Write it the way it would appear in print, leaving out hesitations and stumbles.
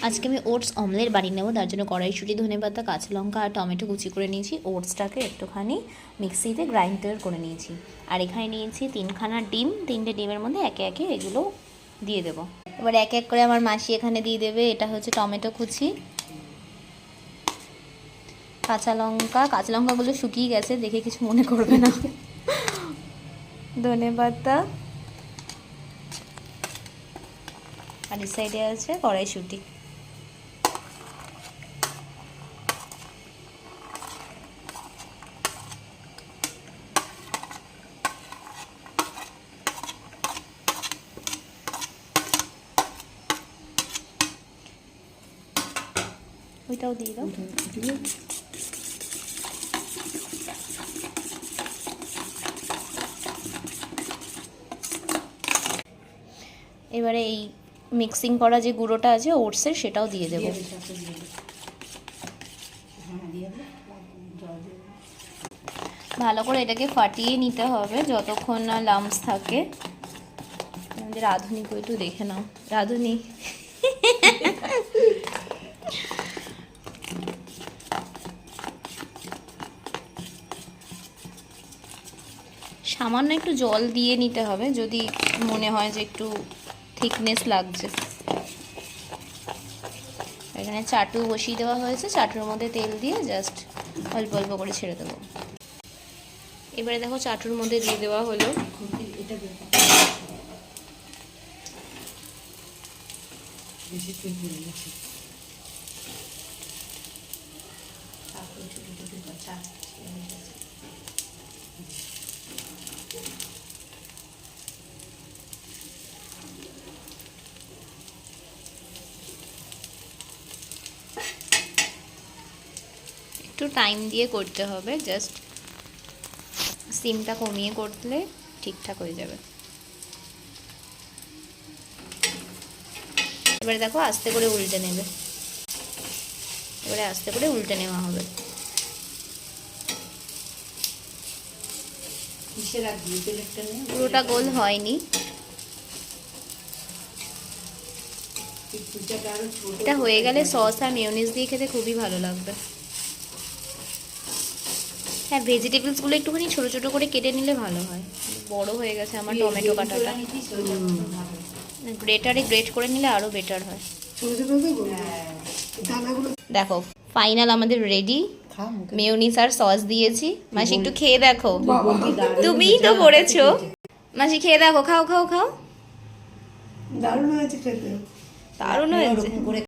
আজকে আমি oats omelette বানিয়ে নেবো, তার জন্য কড়াইশুঁটি, ধনেপাতা, কাঁচা লঙ্কা আর টমেটো কুচি করে নিয়েছি। ওটসটাকে একটুখানি মিক্সিতে গ্রাইন্ডার করে নিয়েছি। আর এখানে নিয়েছি 3খানা ডিম। 3টে ডিমের মধ্যে একে একে এগুলো দিয়ে দেবো। এবার এক এক করে আমার মাসি এখানে দিয়ে দেবে। এটা হচ্ছে টমেটো কুচি, কাঁচা লঙ্কা, কাঁচা লঙ্কাগুলো শুকিয়ে গেছে, দেখে কিছু মনে করবে না, ধনেপাতা, আর এই সাইডে আছে কড়াইশুঁটি। ওইটাও দিয়ে দাও। এবারে এই মিক্সিং করা যে গুঁড়োটা আছে ওটসের, সেটাও দিয়ে দেবো। ভালো করে এটাকে ফাটিয়ে নিতে হবে যতক্ষণ না লাম্পস থাকে। আমাদের রাঁধুনিকে একটু দেখে নাও, রাঁধুনি। সামান্য একটু জল দিয়ে নিতে হবে যদি মনে হয় যে একটু থিকনেস লাগছে। এখানে চাটু বসিয়ে দেওয়া হয়েছে, চাটুর মধ্যে তেল দিয়ে জাস্ট অল্প অল্প করে ছেড়ে দেবো। এবারে দেখো চাটুর মধ্যে দিয়ে দেওয়া হলো। একটু টাইম দিয়ে করতে হবে, জাস্ট সিমটা কমিয়ে করলে ঠিকঠাক হয়ে যাবে। এবারে দেখো আস্তে করে উল্টে নেবে, এবারে আস্তে করে উল্টে নেওয়া হবে। পুরোটা গোল হয়নি, এটা হয়ে গেলে সস আর মেয়োনিজ দিয়ে খেতে খুবই ভালো লাগবে। হ্যাঁ, ভেজিটেবলসগুলো একটুখানি ছোটো ছোটো করে কেটে নিলে ভালো হয়। বড় হয়ে গেছে আমার টমেটো কাটাটা, গ্রেটারে গ্রেট করে নিলে আরও বেটার হয়। দেখো ফাইনাল আমাদের রেডি। মেয়োনিজ আর সস দিয়েছি। মাসি একটু খেয়ে দেখো, তুমিই তো করেছো। মাসি খেয়ে দেখো, খাও খাও খাও। দারুণ হয়েছে খেতে, দারুণ হয়েছে।